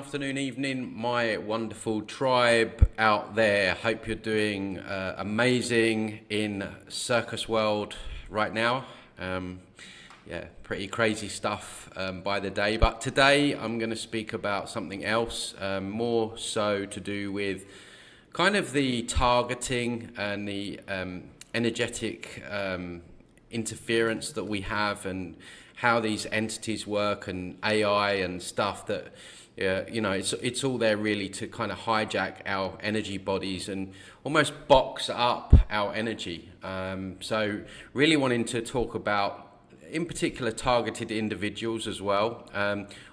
afternoon, evening, my wonderful tribe out there. Hope you're doing amazing in circus world right now. Pretty crazy stuff by the day. But today I'm going to speak about something else, more so to do with kind of the targeting and the energetic interference that we have, and how these entities work, and AI and stuff that, it's all there really to kind of hijack our energy bodies and almost box up our energy. So really wanting to talk about, in particular, targeted individuals as well.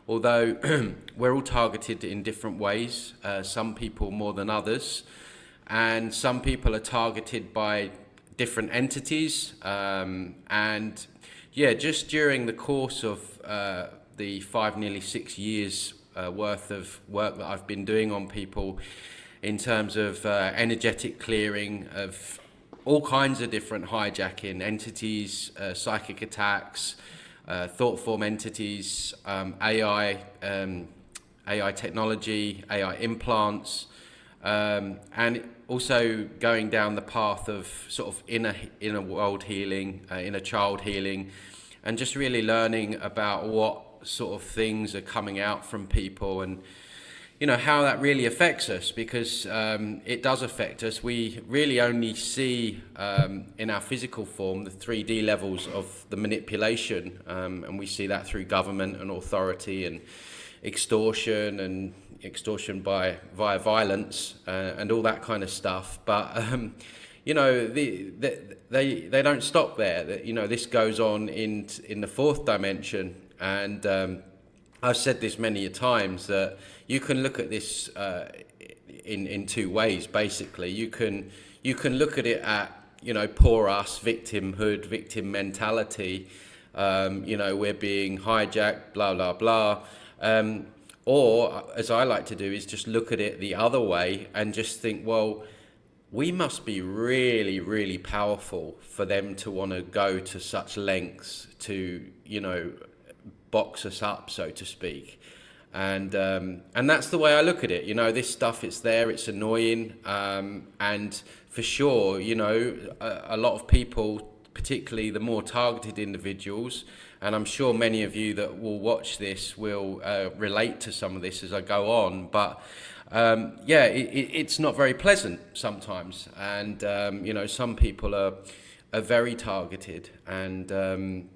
Although we're all targeted in different ways, some people more than others, and some people are targeted by different entities, and just during the course of the nearly 6 years worth of work that I've been doing on people in terms of energetic clearing of all kinds of different hijacking entities, psychic attacks, thought form entities, AI technology, AI implants, and also going down the path of sort of inner world healing, inner child healing, and just really learning about what sort of things are coming out from people, and how that really affects us, because it does affect us. We really only see in our physical form the 3D levels of the manipulation, and we see that through government and authority and extortion via violence, and all that kind of stuff. But they don't stop there. This goes on in the fourth dimension, and I've said this many a times, that you can look at this in two ways. Basically, you can look at it at poor us, victimhood, victim mentality. We're being hijacked, blah blah blah. Or, as I like to do, is just look at it the other way and just think, well, we must be really, really powerful for them to want to go to such lengths to, box us up, so to speak. And that's the way I look at it. This stuff, it's there, it's annoying. And for sure, a lot of people, particularly the more targeted individuals, and I'm sure many of you that will watch this will relate to some of this as I go on, but it's not very pleasant sometimes, and some people are very targeted, and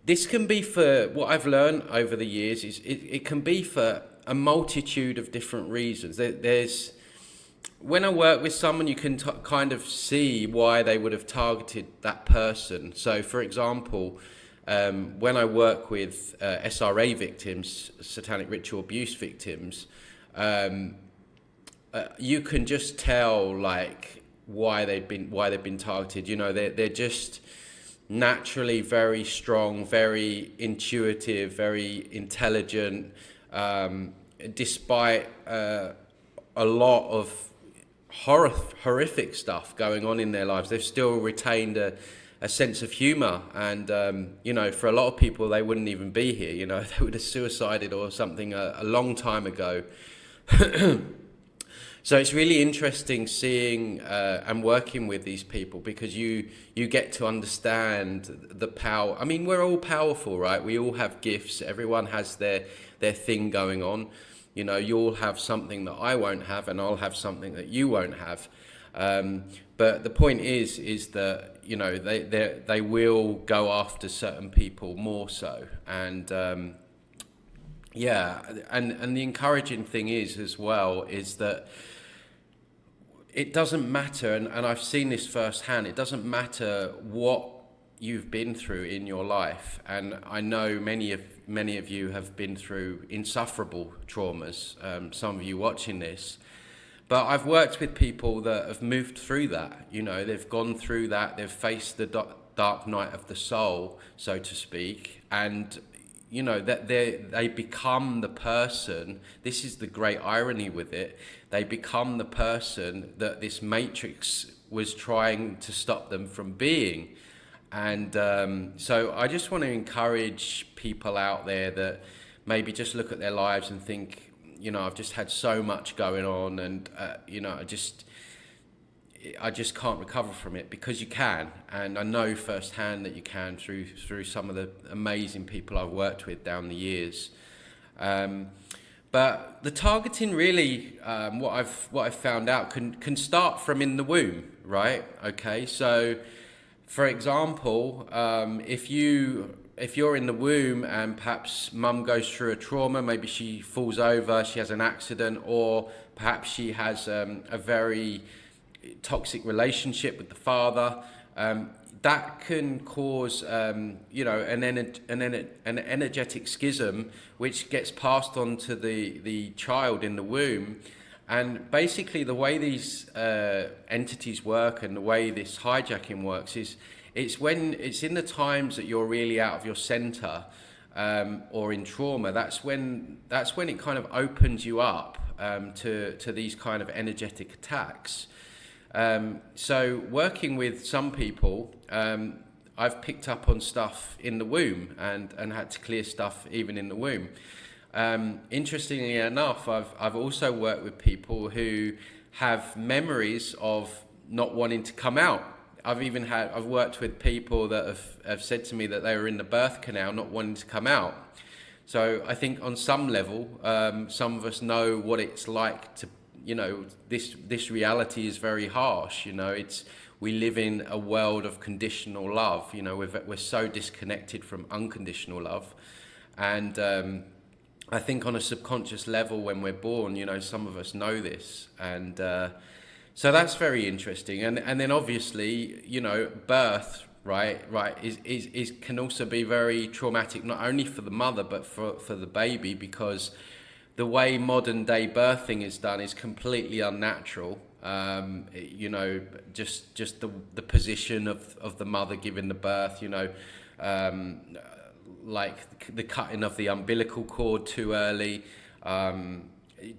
this can be, for what I've learned over the years, is it can be for a multitude of different reasons. There's when I work with someone, you can kind of see why they would have targeted that person. So, for example, when I work with SRA victims, satanic ritual abuse victims, you can just tell why they've been targeted. They're just naturally very strong, very intuitive, very intelligent, despite a lot of horrific stuff going on in their lives. They've still retained a sense of humor, and for a lot of people, they wouldn't even be here. They would have suicided or something a long time ago. So it's really interesting seeing and working with these people, because you get to understand the power. I mean, we're all powerful, right? We all have gifts. Everyone has their thing going on. You'll have something that I won't have, and I'll have something that you won't have. But the point is that they will go after certain people more so, and and the encouraging thing is as well is that it doesn't matter, and I've seen this firsthand. It doesn't matter what you've been through in your life, and I know many of you have been through insufferable traumas. Some of you watching this. But I've worked with people that have moved through that. They've gone through that. They've faced the dark night of the soul, so to speak, and that they become the person. This is the great irony with it. They become the person that this matrix was trying to stop them from being. And so I just want to encourage people out there that maybe just look at their lives and think, you know, I've just had so much going on, and you know, I just can't recover from it, because you can, and I know firsthand that you can through some of the amazing people I've worked with down the years. But the targeting really, what I've found out can start from in the womb, right? Okay, so for example, if you're in the womb and perhaps mum goes through a trauma, maybe she falls over, she has an accident, or perhaps she has a very toxic relationship with the father, that can cause you know, an energetic schism, which gets passed on to the child in the womb. And basically the way these entities work, and the way this hijacking works, is it's in the times that you're really out of your center, or in trauma. That's when it kind of opens you up to these kind of energetic attacks. So working with some people, I've picked up on stuff in the womb, and had to clear stuff even in the womb. Interestingly enough, I've also worked with people who have memories of not wanting to come out. I've worked with people that have said to me that they were in the birth canal not wanting to come out. So I think on some level, some of us know what it's like to, you know, this reality is very harsh. You know, we live in a world of conditional love. You know, we're so disconnected from unconditional love, and I think on a subconscious level, when we're born, you know, some of us know this, and so that's very interesting. And then obviously, you know, birth, right, is can also be very traumatic, not only for the mother but for the baby, because the way modern day birthing is done is completely unnatural. You know, just the position of the mother giving the birth, you know, like the cutting of the umbilical cord too early,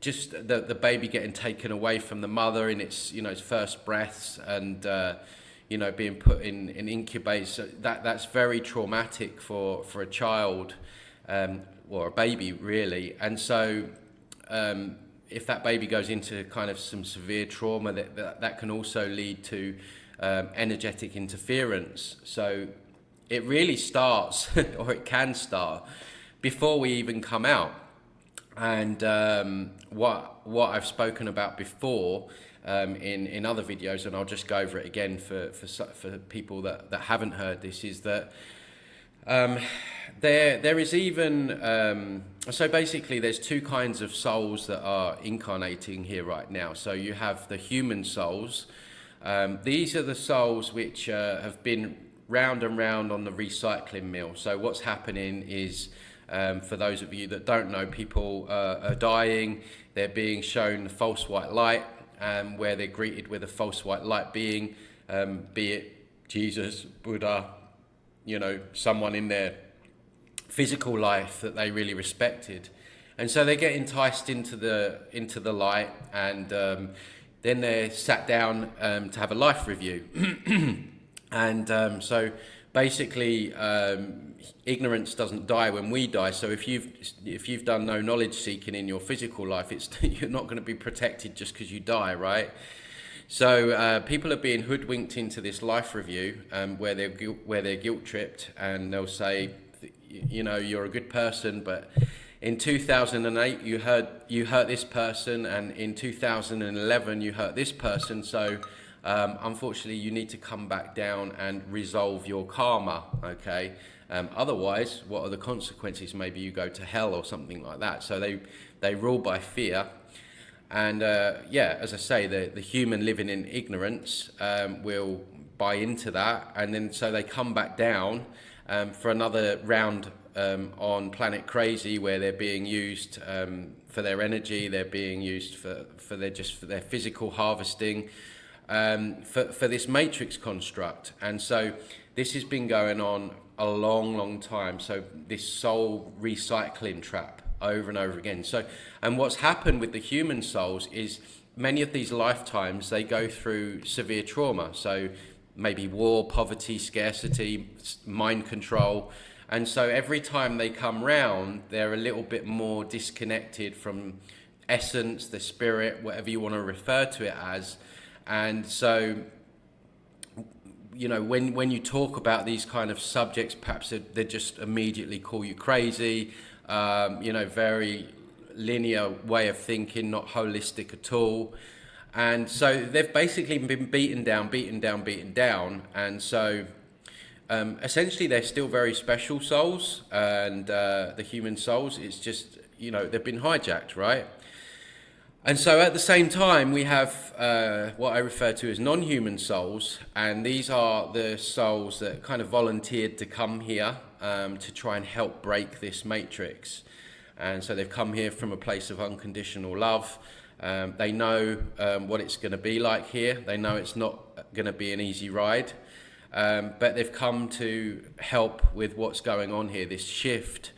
just the baby getting taken away from the mother in its, you know, its first breaths, and you know, being put in incubators. So that's very traumatic for a child, or a baby really. And so if that baby goes into kind of some severe trauma, that can also lead to energetic interference. So it really starts, or it can start, before we even come out. And what I've spoken about before in other videos, and I'll just go over it again for people that haven't heard this, is that there is even so basically there's two kinds of souls that are incarnating here right now. So you have the human souls. These are the souls which have been round and round on the recycling mill. So what's happening is, for those of you that don't know, people are dying, they're being shown the false white light, where they're greeted with a false white light being, be it Jesus, Buddha, you know, someone in their physical life that they really respected. And so they get enticed into the light, and then they're sat down to have a life review. And so basically, ignorance doesn't die when we die. So if you've done no knowledge seeking in your physical life, you're not going to be protected just because you die, right? So people are being hoodwinked into this life review, where they're guilt tripped, and they'll say, you know, you're a good person, but in 2008 you hurt this person, and in 2011 you hurt this person. So unfortunately, you need to come back down and resolve your karma, okay? Otherwise, what are the consequences? Maybe you go to hell or something like that. So they rule by fear. And yeah, as I say, the human living in ignorance will buy into that. And then so they come back down for another round on Planet Crazy, where they're being used for their energy, they're being used for their physical harvesting, for this matrix construct. And so this has been going on a long time. So this soul recycling trap over and over again. So, and what's happened with the human souls is many of these lifetimes they go through severe trauma. So maybe war, poverty, scarcity, mind control. And so every time they come round, they're a little bit more disconnected from essence, the spirit, whatever you want to refer to it as. And so, you know, when you talk about these kind of subjects, perhaps they just immediately call you crazy, you know, very linear way of thinking, not holistic at all. And so they've basically been beaten down. And so essentially they're still very special souls, and the human souls, it's just, you know, they've been hijacked, right? And so at the same time, we have what I refer to as non-human souls, and these are the souls that kind of volunteered to come here to try and help break this matrix. And so they've come here from a place of unconditional love. They know what it's going to be like here. They know it's not going to be an easy ride, but they've come to help with what's going on here, this shift.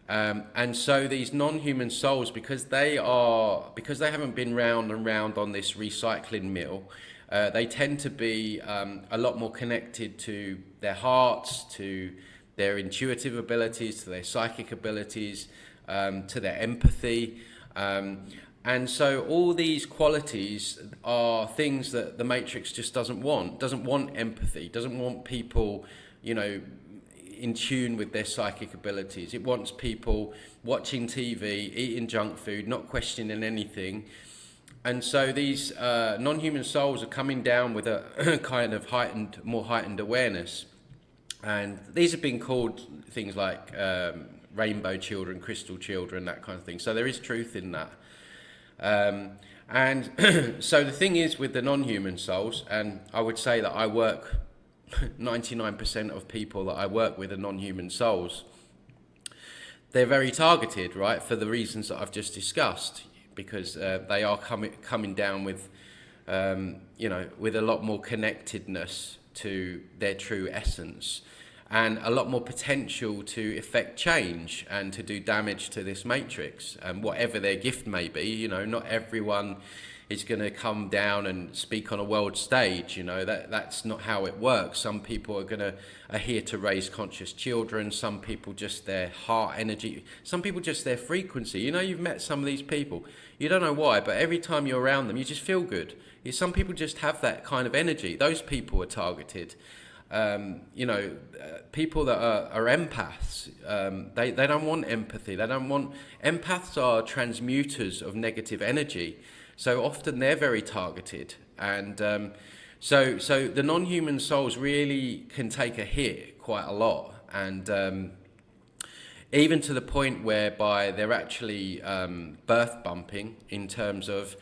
And so these non-human souls, because they haven't been round and round on this recycling mill, they tend to be a lot more connected to their hearts, to their intuitive abilities, to their psychic abilities, to their empathy. And so all these qualities are things that the Matrix just doesn't want. Doesn't want empathy, doesn't want people, you know, in tune with their psychic abilities. It wants people watching TV, eating junk food, not questioning anything. And so these non-human souls are coming down with a kind of more heightened awareness. And these have been called things like rainbow children, crystal children, that kind of thing. So there is truth in that. And so the thing is with the non-human souls, and I would say that I work 99% of people that I work with are non-human souls. They're very targeted, right, for the reasons that I've just discussed, because they are coming down with, you know, with a lot more connectedness to their true essence, and a lot more potential to effect change and to do damage to this matrix, and whatever their gift may be. You know, not everyone is going to come down and speak on a world stage. You know, that's not how it works. Some people are here to raise conscious children. Some people just their heart energy. Some people just their frequency. You know, you've met some of these people. You don't know why, but every time you're around them, you just feel good. Some people just have that kind of energy. Those people are targeted. You know, people that are empaths, they don't want empathy. They don't want. Empaths are transmuters of negative energy. So often they're very targeted, and so the non-human souls really can take a hit quite a lot, and even to the point whereby they're actually birth bumping. In terms of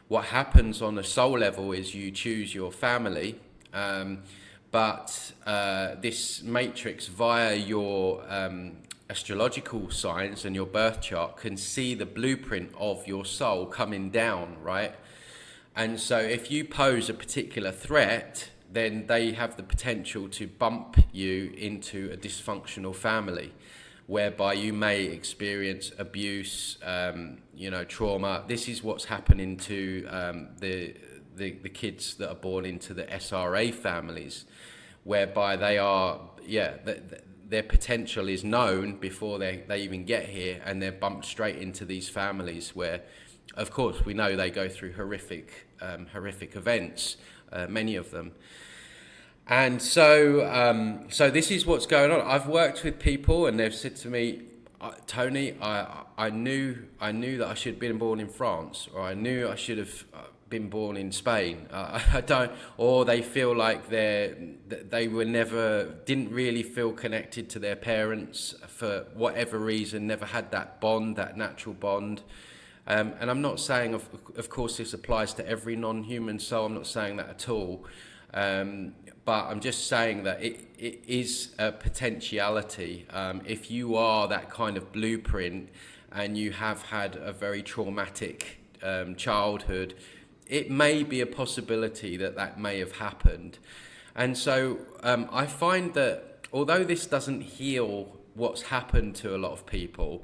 what happens on a soul level is you choose your family, but this matrix via your astrological signs and your birth chart can see the blueprint of your soul coming down, right? And so if you pose a particular threat, then they have the potential to bump you into a dysfunctional family, whereby you may experience abuse, you know, trauma. This is what's happening to the kids that are born into the SRA families, whereby they are, their potential is known before they even get here, and they're bumped straight into these families where, of course, we know they go through horrific events, many of them. And so this is what's going on. I've worked with people, and they've said to me, Tony, I knew that I should have been born in France, or I knew I should have been born in Spain. I don't, or they feel like they were didn't really feel connected to their parents for whatever reason, never had that bond, that natural bond. And I'm not saying, of course, this applies to every non-human soul. I'm not saying that at all. But I'm just saying that it is a potentiality. If you are that kind of blueprint and you have had a very traumatic childhood, it may be a possibility that may have happened. And so I find that although this doesn't heal what's happened to a lot of people,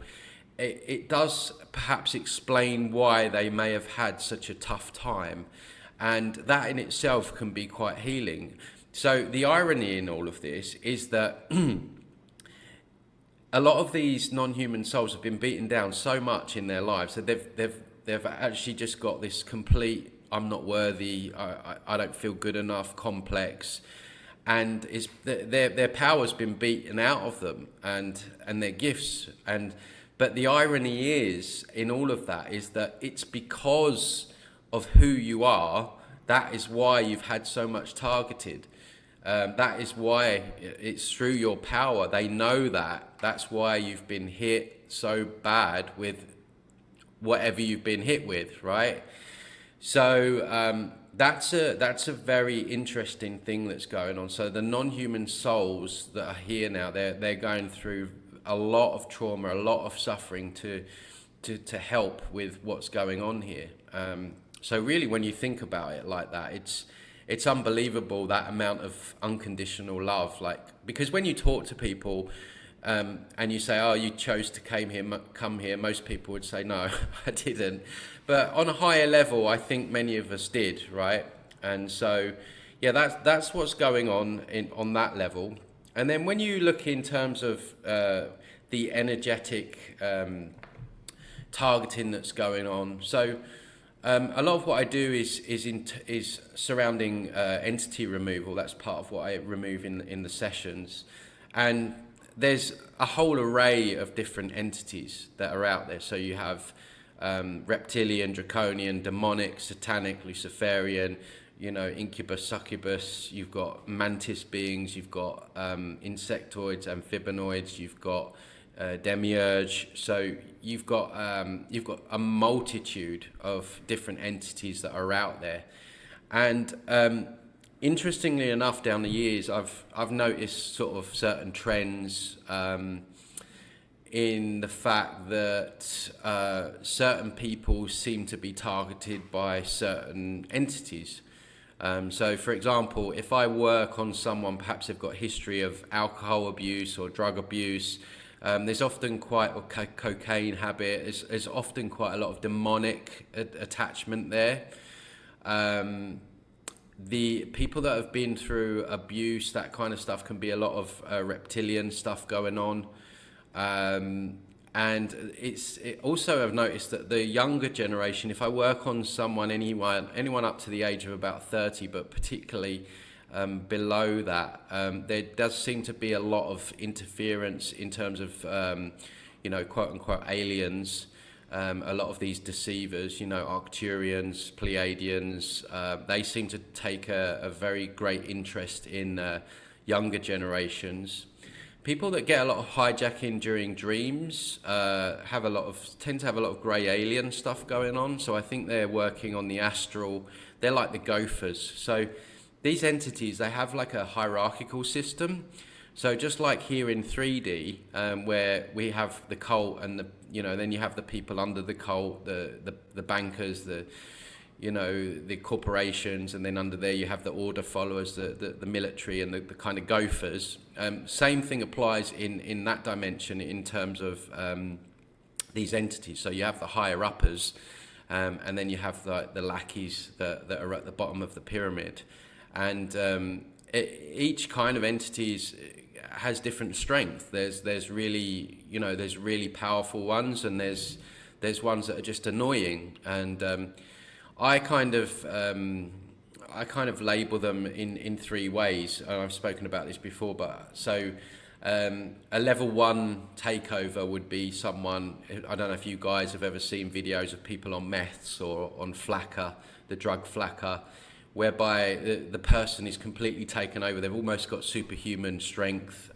it does perhaps explain why they may have had such a tough time. And that in itself can be quite healing. So the irony in all of this is that a lot of these non-human souls have been beaten down so much in their lives that they've actually just got this complete "I'm not worthy, I don't feel good enough" complex, and it's their power's been beaten out of them, and their gifts. And but the irony is in all of that is that it's because of who you are. That is why you've had so much targeted. That is why it's through your power. They know that. That's why you've been hit so bad with whatever you've been hit with, right? So that's a very interesting thing that's going on. So the non-human souls that are here now, they're going through a lot of trauma, a lot of suffering to help with what's going on here. So really, when you think about it like that, it's unbelievable, that amount of unconditional love. Like, because when you talk to people and you say, "Oh, you chose to come here," most people would say, "No, I didn't." But on a higher level, I think many of us did, right? And so, yeah, that's what's going on that level. And then when you look in terms of the energetic targeting that's going on, so a lot of what I do is surrounding entity removal. That's part of what I remove in the sessions, and there's a whole array of different entities that are out there. So you have reptilian, draconian, demonic, satanic, Luciferian, incubus, succubus. You've got mantis beings. You've got insectoids, amphibanoids. You've got demiurge. So you've got a multitude of different entities that are out there, and interestingly enough, down the years, I've noticed sort of certain trends in the fact that certain people seem to be targeted by certain entities. So, for example, if I work on someone, perhaps they've got a history of alcohol abuse or drug abuse. There's often cocaine habit. There's often quite a lot of demonic attachment there. The people that have been through abuse, that kind of stuff, can be a lot of reptilian stuff going on. And it also, I've noticed that the younger generation, if I work on anyone up to the age of about 30, but particularly below that, there does seem to be a lot of interference in terms of, quote unquote aliens. A lot of these deceivers, Arcturians, Pleiadians, they seem to take a very great interest in younger generations. People that get a lot of hijacking during dreams tend to have a lot of grey alien stuff going on. So I think they're working on the astral. They're like the gophers. So these entities, they have like a hierarchical system. So just like here in 3D, where we have the cult and then you have the people under the cult, the bankers, the corporations, and then under there you have the order followers, the military, and the kind of gophers. Same thing applies in that dimension in terms of these entities. So you have the higher uppers, and then you have the lackeys that are at the bottom of the pyramid. And each kind of entities has different strength. There's really powerful ones, and there's ones that are just annoying. And I kind of label them in three ways. I've spoken about this before, but so a level 1 takeover would be someone. I don't know if you guys have ever seen videos of people on meths or on flakka, the drug flakka, whereby the person is completely taken over. They've almost got superhuman strength.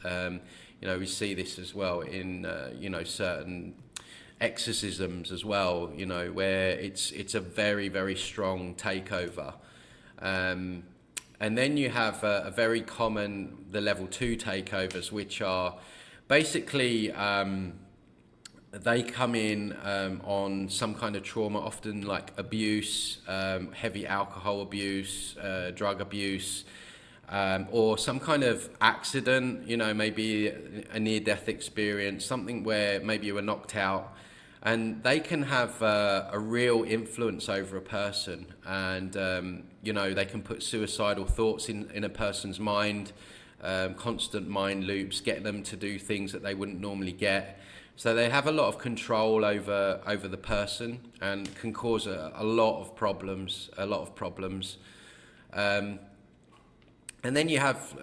We see this as well in certain exorcisms as well, where it's a very, very strong takeover. And then you have a very common, the level 2 takeovers, which are basically they come in on some kind of trauma, often like abuse, heavy alcohol abuse, drug abuse, or some kind of accident, maybe a near-death experience, something where maybe you were knocked out. And they can have a real influence over a person, and they can put suicidal thoughts in a person's mind, constant mind loops, get them to do things that they wouldn't normally get. So they have a lot of control over the person and can cause a lot of problems. And then you have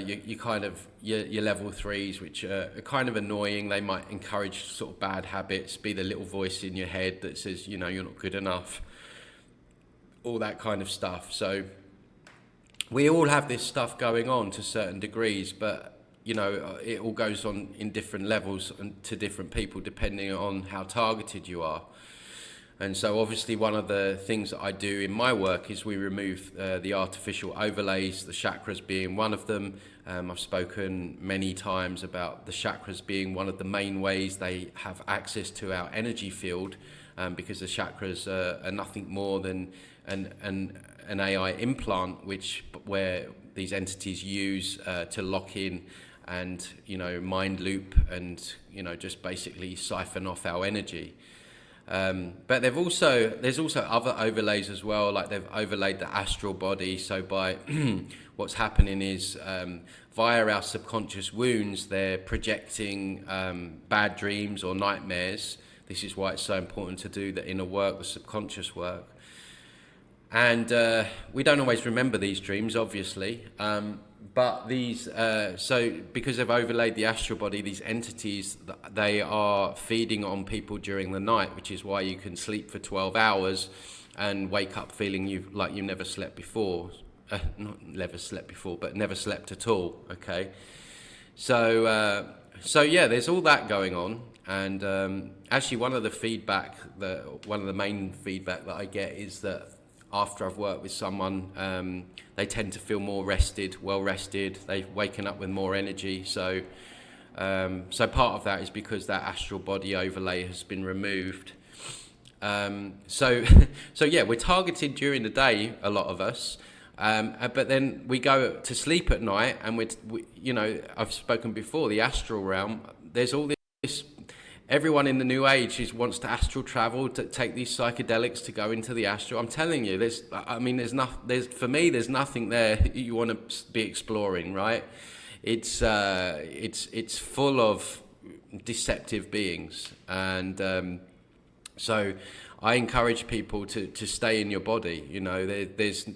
you kind of your level 3s, which are kind of annoying. They might encourage sort of bad habits, be the little voice in your head that says, you know, you're not good enough, all that kind of stuff. So we all have this stuff going on to certain degrees, but you know, it all goes on in different levels and to different people depending on how targeted you are. And so obviously one of the things that I do in my work is we remove the artificial overlays, the chakras being one of them. I've spoken many times about the chakras being one of the main ways they have access to our energy field, because the chakras are nothing more than an AI implant, where these entities use to lock in and, you know, mind loop and, you know, just basically siphon off our energy. But there's also other overlays as well, like they've overlaid the astral body. So by what's happening is via our subconscious wounds, they're projecting bad dreams or nightmares. This is why it's so important to do the inner work, the subconscious work. And we don't always remember these dreams, obviously. But these, so because they've overlaid the astral body, these entities, they are feeding on people during the night, which is why you can sleep for 12 hours and wake up feeling like you never slept before. Not never slept before, but never slept at all, okay? So yeah, there's all that going on. And actually one of the main feedback that I get is that after I've worked with someone, they tend to feel more rested, well rested. They've waken up with more energy. So part of that is because that astral body overlay has been removed. So yeah, we're targeted during the day, a lot of us. But then we go to sleep at night, and you know, I've spoken before, the astral realm. There's all this. Everyone in the new age wants to astral travel, to take these psychedelics to go into the astral. I'm telling you, for me, there's nothing there you want to be exploring, right? It's full of deceptive beings, and so I encourage people to stay in your body. You know, there's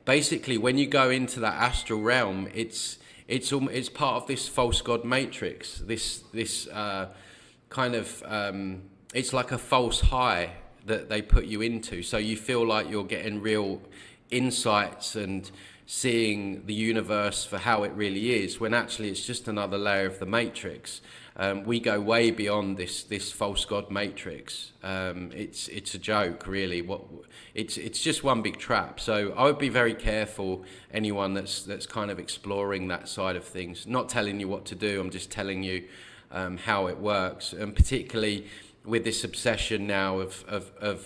basically, when you go into that astral realm, it's part of this false god matrix. This kind of it's like a false high that they put you into, so you feel like you're getting real insights and seeing the universe for how it really is, when actually it's just another layer of the matrix. We go way beyond this false god matrix. It's a joke, really. It's just one big trap. So I would be very careful, anyone that's kind of exploring that side of things. Not telling you what to do, I'm just telling you how it works, and particularly with this obsession now of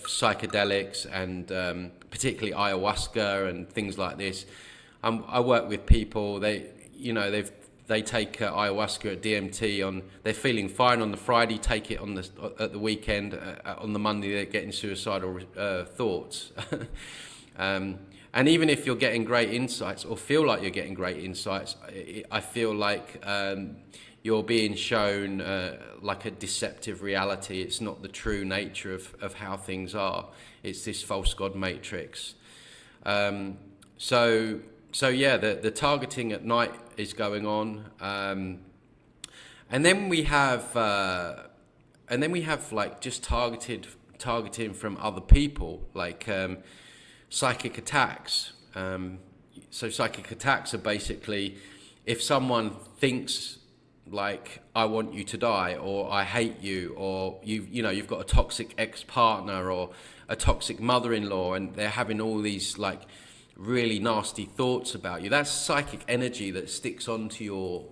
psychedelics, and particularly ayahuasca and things like this. I work with people. They take ayahuasca at DMT they're feeling fine on the Friday, take it at the weekend. On the Monday, they're getting suicidal thoughts. And even if you're getting great insights, or feel like you're getting great insights, I feel like you're being shown like a deceptive reality. It's not the true nature of how things are. It's this false god matrix. So yeah, the targeting at night is going on, and then we have like just targeting from other people, like psychic attacks. So psychic attacks are basically if someone thinks like, I want you to die, or I hate you, or you've got a toxic ex-partner or a toxic mother-in-law, and they're having all these like really nasty thoughts about you. That's psychic energy that sticks onto your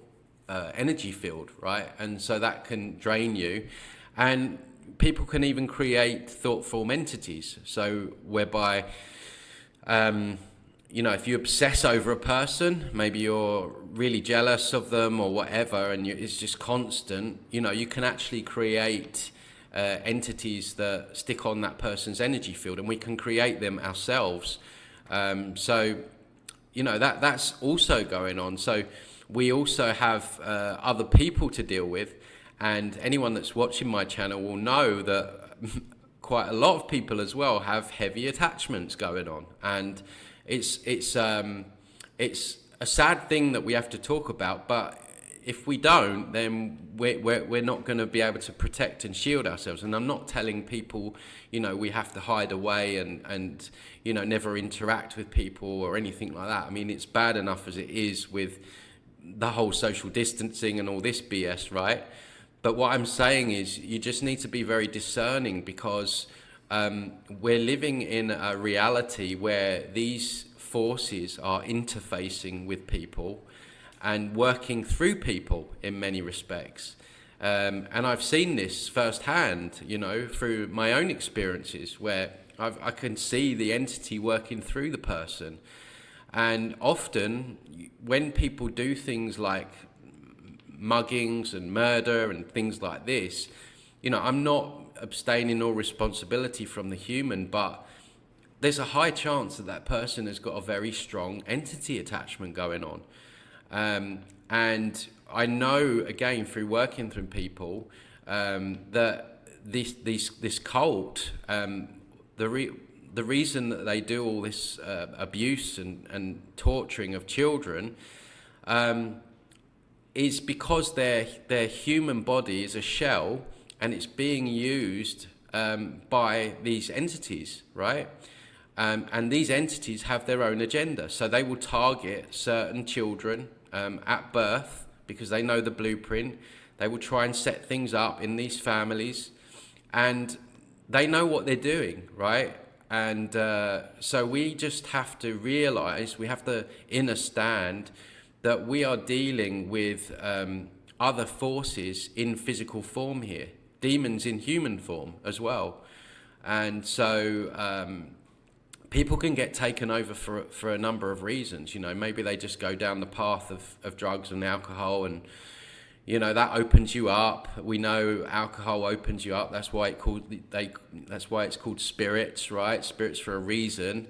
energy field, right? And so that can drain you. And people can even create thought form entities. So whereby, if you obsess over a person, maybe you're really jealous of them or whatever, and it's just constant, you can actually create entities that stick on that person's energy field, and we can create them ourselves. So that's also going on. So we also have other people to deal with, And anyone that's watching my channel will know that quite a lot of people as well have heavy attachments going on, and it's a sad thing that we have to talk about. But if we don't, then we're not going to be able to protect and shield ourselves. And I'm not telling people, we have to hide away and never interact with people or anything like that. I mean, it's bad enough as it is with the whole social distancing and all this BS, right? But what I'm saying is you just need to be very discerning, because we're living in a reality where these forces are interfacing with people and working through people in many respects. And I've seen this firsthand, through my own experiences, where I can see the entity working through the person. And often when people do things like muggings and murder and things like this, I'm not abstaining all responsibility from the human, but there's a high chance that person has got a very strong entity attachment going on. And I know, again, through working through people, that this cult, the reason that they do all this abuse and torturing of children is because their human body is a shell, and it's being used by these entities, right? And these entities have their own agenda. So they will target certain children at birth because they know the blueprint. They will try and set things up in these families, and they know what they're doing, right? And so we just have to realize, we have to understand that we are dealing with other forces in physical form here, demons in human form as well. And so people can get taken over for a number of reasons. Maybe they just go down the path of drugs and alcohol, and that opens you up. We know alcohol opens you up. That's why that's why it's called spirits, right? Spirits for a reason.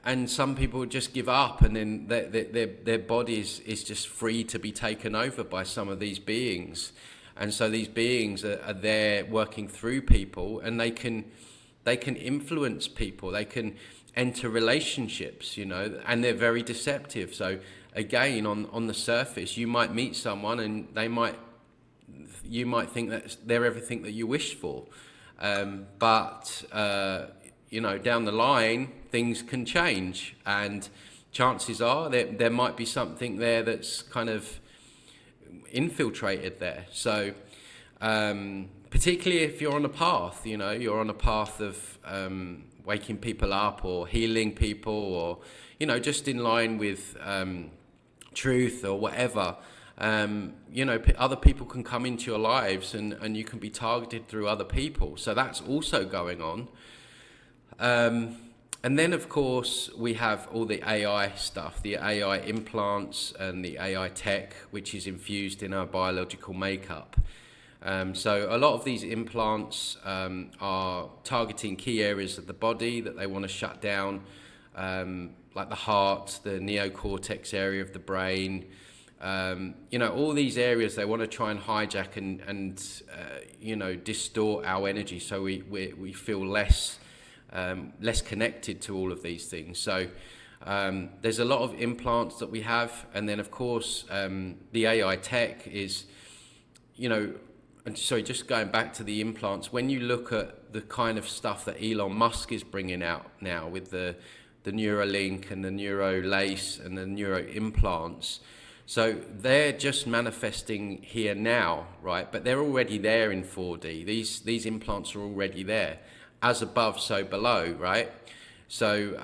And some people just give up, and then their body is just free to be taken over by some of these beings. And so these beings are there working through people, and they can influence people. They can enter relationships, and they're very deceptive. So again, on the surface, you might meet someone and you might think that they're everything that you wish for. But down the line, things can change, and chances are that there might be something there that's kind of infiltrated there. So particularly if you're on a path, you're on a path of waking people up or healing people, or just in line with truth or whatever, other people can come into your lives, and you can be targeted through other people. So that's also going on. And then, of course, we have all the AI stuff, the AI implants and the AI tech, which is infused in our biological makeup. So a lot of these implants are targeting key areas of the body that they want to shut down, like the heart, the neocortex area of the brain. All these areas they want to try and hijack and distort our energy, so we feel less connected to all of these things. So there's a lot of implants that we have, and then of course the AI tech is, and sorry, just going back to the implants, when you look at the kind of stuff that Elon Musk is bringing out now with the Neuralink and the Neurolace and the neuro implants, so they're just manifesting here now, right? But they're already there in 4D. These implants are already there. As above, so below, right? So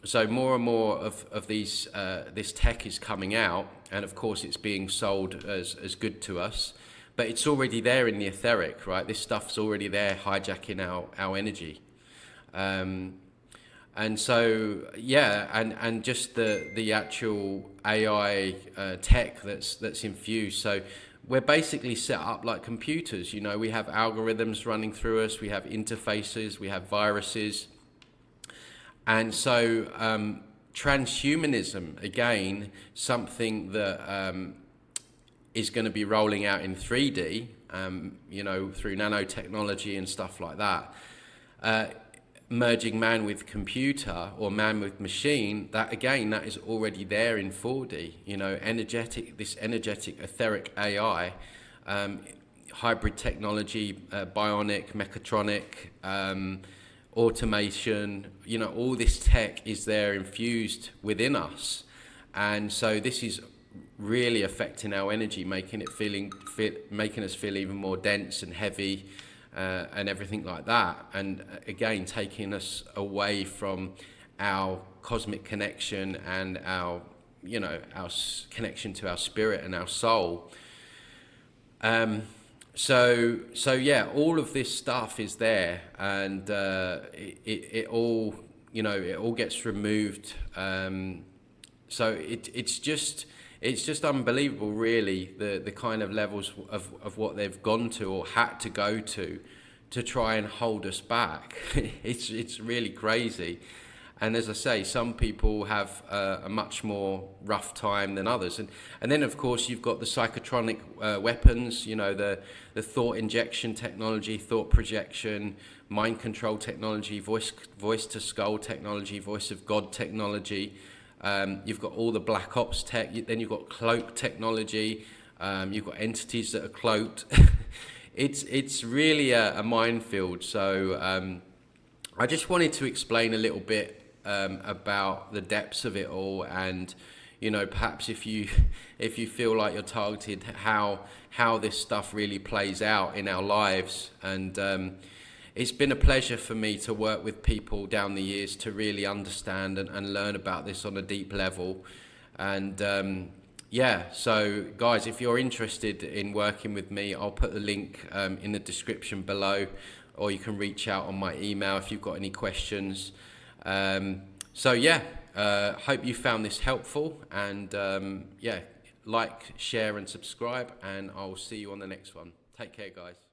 so more and more of these this tech is coming out, and of course it's being sold as good to us, but it's already there in the etheric, right? This stuff's already there, hijacking our energy. And so and just the actual AI tech that's infused. So we're basically set up like computers. We have algorithms running through us, we have interfaces, we have viruses. And so transhumanism, again, something that is going to be rolling out in 3D, through nanotechnology and stuff like that. Merging man with computer or man with machine, that is already there in 4D. This energetic etheric AI, hybrid technology, bionic, mechatronic, automation, all this tech is there infused within us. And so this is really affecting our energy, making us feel even more dense and heavy, and everything like that. And again, taking us away from our cosmic connection and our connection to our spirit and our soul. So yeah, all of this stuff is there, and it all gets removed. So it's just unbelievable, really, the kind of levels of what they've gone to or had to go to try and hold us back. It's really crazy. And as I say, some people have a much more rough time than others. And then, of course, you've got the psychotronic weapons, the thought injection technology, thought projection, mind control technology, voice to skull technology, voice of God technology. You've got all the black ops tech. Then you've got cloak technology. You've got entities that are cloaked. It's really a minefield. So I just wanted to explain a little bit about the depths of it all, and perhaps if you feel like you're targeted, how this stuff really plays out in our lives. And it's been a pleasure for me to work with people down the years to really understand and learn about this on a deep level. And so guys, if you're interested in working with me, I'll put the link in the description below, or you can reach out on my email if you've got any questions. Hope you found this helpful, and like, share and subscribe, and I'll see you on the next one. Take care, guys.